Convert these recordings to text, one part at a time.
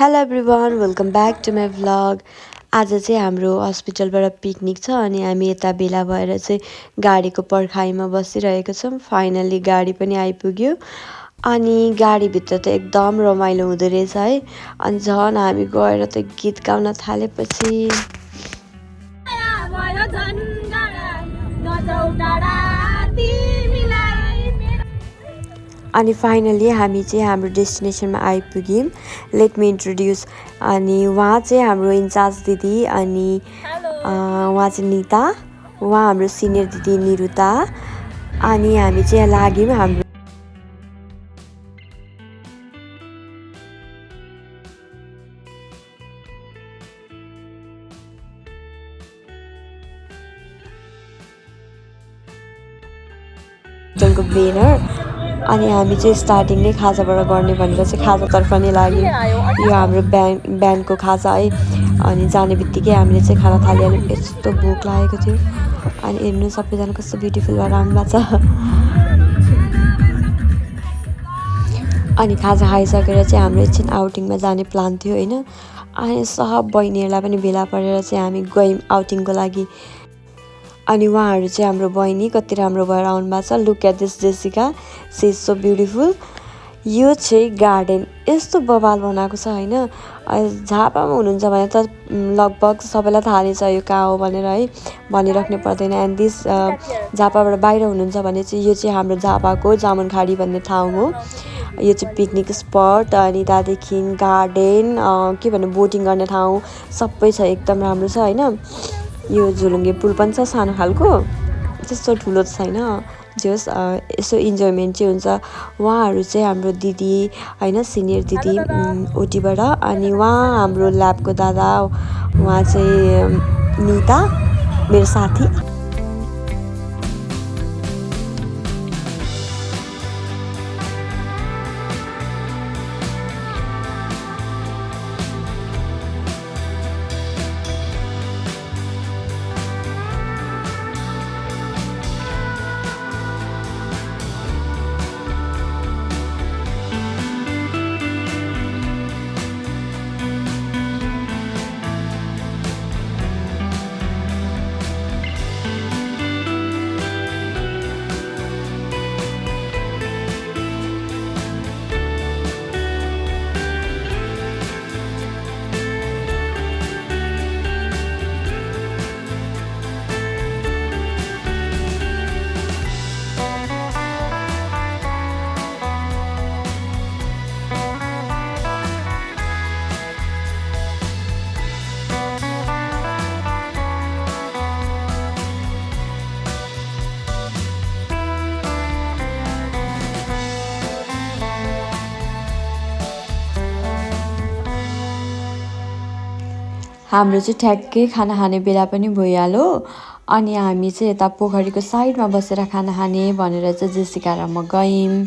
Hello everyone welcome back to my vlog. आज चाहिँ हाम्रो हस्पिटलबाट पिकनिक छ अनि हामी यता भेला भएर चाहिँ गाडीको पर्खाइमा बसिरहेको छौँ। फाइनल्ली गाडी पनि आइपुग्यो अनि गाडीभित्र त एकदम रमाइलो हुँदो रहेछ है। अनि झन् हामी गएर त गीत गाउन थालेपछि अनि फाइनली हामी चाहिँ हाम्रो डेस्टिनेसनमा आइपुग्यौँ। लेट मी इन्ट्रोड्युस अनि उहाँ चाहिँ हाम्रो इन्चार्ज दिदी अनि उहाँ चाहिँ निता, उहाँ हाम्रो सिनियर दिदी निरुता अनि हामी चाहिँ यहाँ लाग्यौँ हाम्रो होटलको बेनर। अनि हामी चाहिँ स्टार्टिङ नै खाजाबाट गर्ने भनेर चाहिँ खाजातर्फ नै लाग्यौँ। यो हाम्रो बिहानको खाजा है। अनि जाने बित्तिकै हामीले चाहिँ खाना थालिहाल्यौँ। यस्तो भोक लागेको थियो अनि हेर्नु सबैजना कस्तो ब्युटिफुल भएर आउनुभएको छ। अनि खाजा खाइसकेर चाहिँ हाम्रो एकछिन आउटिङमा जाने प्लान थियो होइन। अनि सब बहिनीहरूलाई पनि भेला परेर चाहिँ हामी गयौँ आउटिङको लागि। अनि उहाँहरू चाहिँ हाम्रो बहिनी कति राम्रो भएर आउनुभएको छ। Look at this Jessica, she is so beautiful. यो चाहिँ गार्डन यस्तो बवाल बनाएको छ होइन। झापामा हुनुहुन्छ भने त लगभग सबैलाई थाहा नै छ यो कहाँ हो भनेर है, भनिराख्नु पर्दैन। एन्ड दिस झापाबाट बाहिर हुनुहुन्छ भने चाहिँ यो चाहिँ हाम्रो झापाको जामुनखाडी भन्ने ठाउँ हो। यो चाहिँ पिकनिक स्पट अनि त्यहाँदेखि गार्डन के भन्नु बोटिङ गर्ने ठाउँ सबै छ, एकदम राम्रो छ होइन। यो झुलुङ्गे पुल पनि छ सानो खालको, त्यस्तो ठुलो त छैन। जे होस् यसो इन्जोयमेन्ट चाहिँ हुन्छ। उहाँहरू चाहिँ हाम्रो दिदी होइन, सिनियर दिदी ओटीबाट। अनि उहाँ हाम्रो ल्याबको दादा, उहाँ चाहिँ निता मेरो साथी। हाम्रो चाहिँ ठ्याक्कै खाना खाने बेला पनि भइहाल्यो। अनि हामी चाहिँ यता पोखरीको साइडमा बसेर खाना खाने भनेर चाहिँ जेसिका र म गयौँ।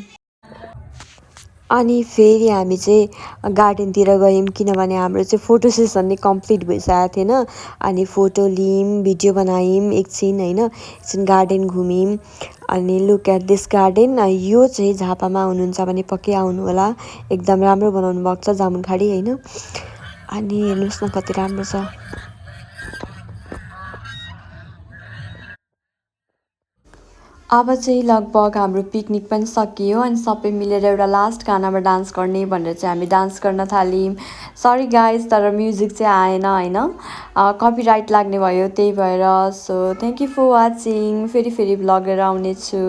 अनि फेरि हामी चाहिँ गार्डनतिर गयौँ किनभने हाम्रो चाहिँ फोटो सेसन नै कम्प्लिट भइसकेको थिएन। अनि फोटो लियौँ, भिडियो बनायौँ एकछिन होइन, एकछिन गार्डन घुम्यौँ। अनि लुक एट दिस गार्डन। यो चाहिँ झापामा हुनुहुन्छ भने पक्कै आउनु होला, एकदम राम्रो बनाउनु भएको छ जामुनखाडी होइन। अनि हेर्नुहोस् न कति राम्रो छ। अब चाहिँ लगभग हाम्रो पिकनिक पनि सकियो अनि सबै मिलेर एउटा लास्ट गानामा डान्स गर्ने भनेर चाहिँ हामी डान्स गर्न थाल्यौँ। सरी गाइज, तर म्युजिक चाहिँ आएन होइन, कपिराइट लाग्ने भयो त्यही भएर। So thank you for watching. फेरि भ्लग लिएर आउनेछु।